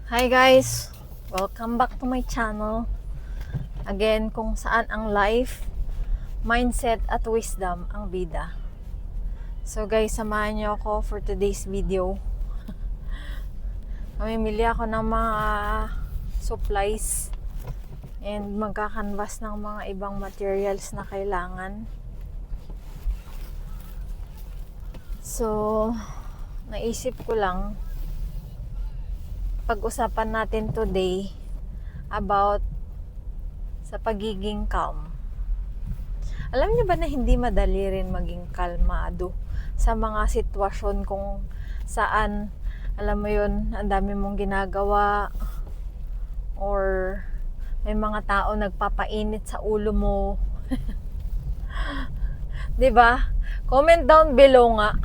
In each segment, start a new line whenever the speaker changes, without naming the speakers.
Hi guys! Welcome back to my channel. Again, kung saan ang life, mindset at wisdom ang bida. So guys, samahan niyo ako for today's video. Mamimili ako ng mga supplies and magkakanvas ng mga ibang materials na kailangan. So, naisip ko lang pag-usapan natin today about sa pagiging calm. Alam niyo ba na hindi madali rin maging kalmado sa mga sitwasyon kung saan, alam mo yun, ang dami mong ginagawa or may mga tao nagpapainit sa ulo mo. 'Di ba? Comment down below nga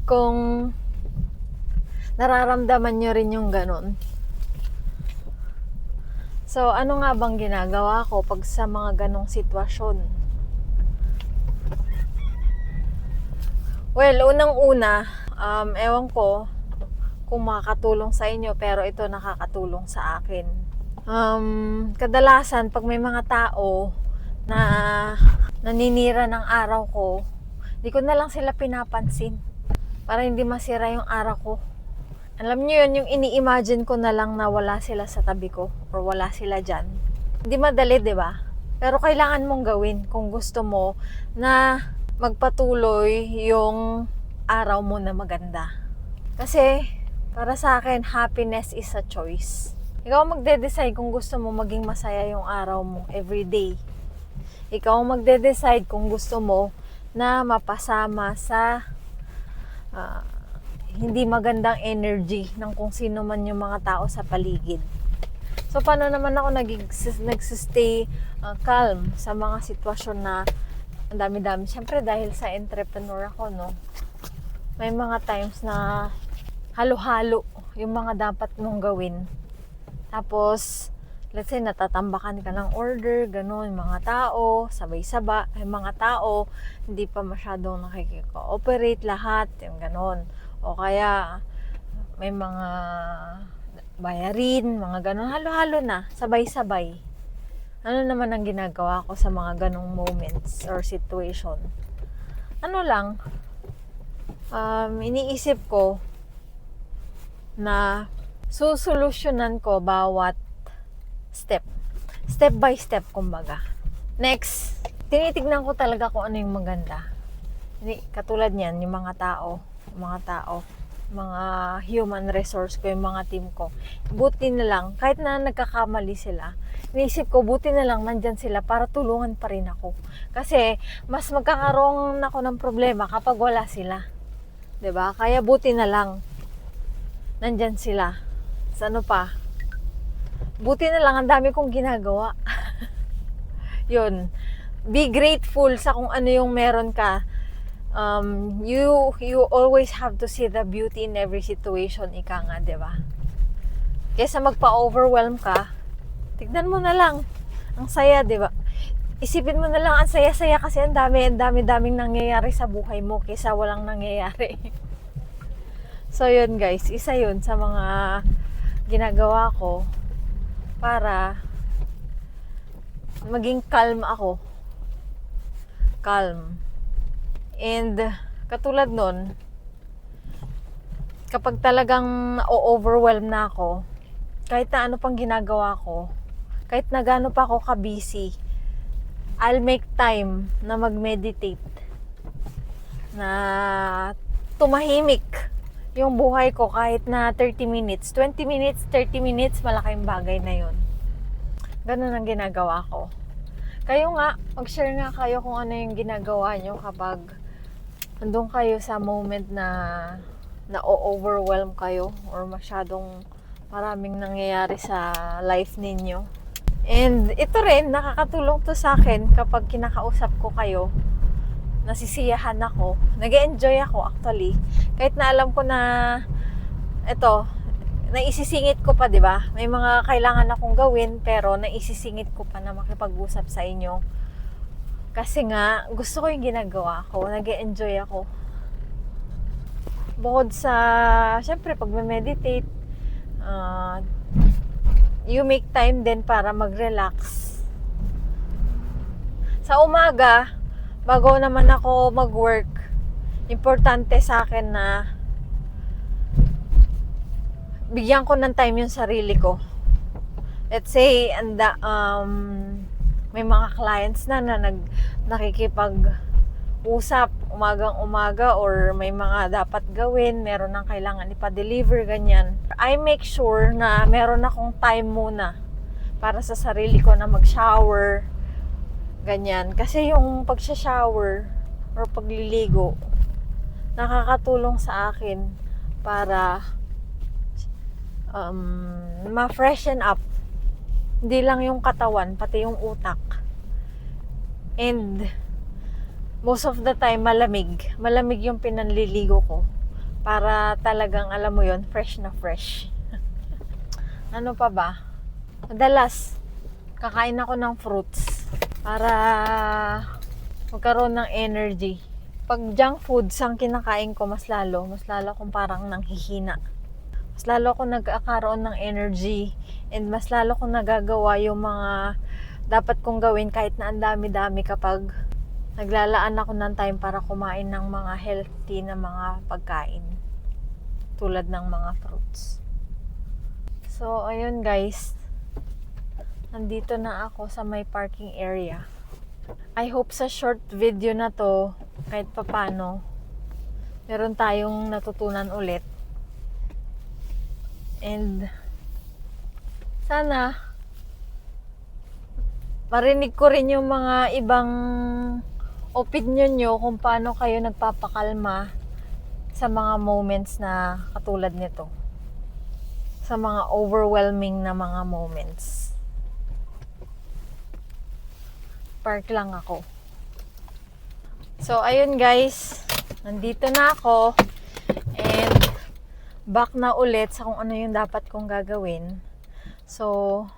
kung nararamdaman nyo rin yung ganun. So, ano nga bang ginagawa ko pag sa mga ganong sitwasyon? Well, unang-una, ewan ko kung makakatulong sa inyo, pero ito nakakatulong sa akin. Kadalasan, pag may mga tao na naninira ng araw ko, di ko na lang sila pinapansin para hindi masira yung araw ko. Alam niyo yun, yung ini-imagine ko na lang na wala sila sa tabi ko or wala sila dyan. Hindi madali, di ba? Pero kailangan mong gawin kung gusto mo na magpatuloy yung araw mo na maganda. Kasi, para sa akin, happiness is a choice. Ikaw ang magde-decide kung gusto mo maging masaya yung araw mo everyday. Ikaw ang magde-decide kung gusto mo na mapasama sa hindi magandang energy ng kung sino man yung mga tao sa paligid. So, paano naman ako nagsistay calm sa mga sitwasyon na ang dami-dami? Siyempre, dahil sa entrepreneur ako, no? May mga times na halo-halo yung mga dapat mong gawin. Tapos, let's say, natatambakan ka ng order, gano'n, mga tao, sabay-saba, yung mga tao, hindi pa masyadong nakikiko-operate lahat, yung gano'n. O kaya may mga bayarin, mga ganun, halo-halo na, sabay-sabay. Ano naman ang ginagawa ko sa mga ganong moments or situation? Ano lang, iniisip ko na susolusyonan ko bawat step. Step by step, kumbaga. Next, tinitignan ko talaga kung ano yung maganda. Katulad niyan, yung mga human resource ko, yung mga team ko. Buti na lang, kahit na nagkakamali sila, iniisip ko, buti na lang nandyan sila para tulungan pa rin ako. Kasi, mas magkakaroon ako ng problema kapag wala sila. 'Di ba? Kaya buti na lang, nandyan sila. Sa ano pa? Buti na lang, ang dami kong ginagawa. Yun. Be grateful sa kung ano yung meron ka. You always have to see the beauty in every situation, ika nga, 'di ba? Kaysa magpa-overwhelm ka, tignan mo na lang ang saya, 'di ba? Isipin mo na lang ang saya-saya kasi ang daming nangyayari sa buhay mo kaysa walang nangyayari. So yun guys, isa yun sa mga ginagawa ko para maging calm ako. Calm. And katulad nun, kapag talagang na-overwhelm na ako, kahit na ano pang ginagawa ko, kahit na gaano pa ako ka-busy, I'll make time na mag-meditate, na tumahimik yung buhay ko kahit na 30 minutes, 20 minutes, 30 minutes, malaking bagay na yun. Ganun ang ginagawa ko. Kayo nga, mag-share nga kayo kung ano yung ginagawa nyo kapag andun kayo sa moment na na-overwhelm kayo or masyadong maraming nangyayari sa life ninyo. And ito rin, nakakatulong to sa akin kapag kinakausap ko kayo, nasisiyahan ako, nag-enjoy ako actually. Kahit na alam ko na ito, naisisingit ko pa, 'di ba? May mga kailangan akong gawin pero naisisingit ko pa na makipag-usap sa inyo. Kasi nga, gusto ko yung ginagawa ko. Nag-e-enjoy ako. Bukod sa, syempre, pag-meditate, you make time din para mag-relax. Sa umaga, bago naman ako mag-work, importante sa akin na bigyan ko ng time yung sarili ko. Let's say, may mga clients na nakikipag-usap umagang-umaga or may mga dapat gawin, meron nang kailangan ipa-deliver, ganyan. I make sure na meron akong time muna para sa sarili ko na mag-shower, ganyan. Kasi yung pag-shower or pagliligo, nakakatulong sa akin para ma-freshen up. Hindi lang yung katawan, pati yung utak. And most of the time, malamig. Malamig yung pinanliligo ko. Para talagang, alam mo yon, fresh na fresh. Ano pa ba? Madalas, kakain ako ng fruits para magkaroon ng energy. Pag junk foods ang kinakain ko, mas lalo akong parang nanghihina. Mas lalo akong nagkakaroon ng energy and mas lalo akong nagagawa yung mga dapat kong gawin kahit na ang dami-dami kapag naglalaan ako ng time para kumain ng mga healthy na mga pagkain tulad ng mga fruits. So, ayun guys. Nandito na ako sa may parking area. I hope sa short video na to, kahit papano, meron tayong natutunan ulit. And sana marinig ko rin yung mga ibang opinion nyo kung paano kayo nagpapakalma sa mga moments na katulad nito. Sa mga overwhelming na mga moments. Park lang ako. So, ayun guys. Nandito na ako. And back na ulit sa kung ano yung dapat kong gagawin. So,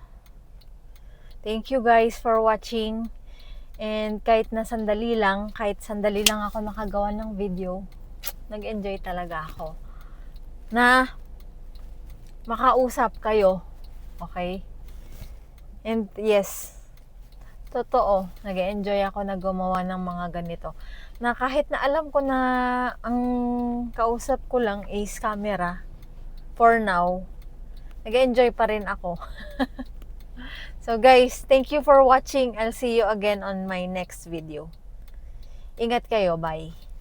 thank you guys for watching. And kahit sandali lang ako nakagawa ng video, nag-enjoy talaga ako. Na makausap kayo. Okay? And yes, totoo, nag-enjoy ako na gumawa ng mga ganito. Na kahit na alam ko na ang kausap ko lang is camera, for now, nag-enjoy pa rin ako. So guys, thank you for watching. I'll see you again on my next video. Ingat kayo, bye.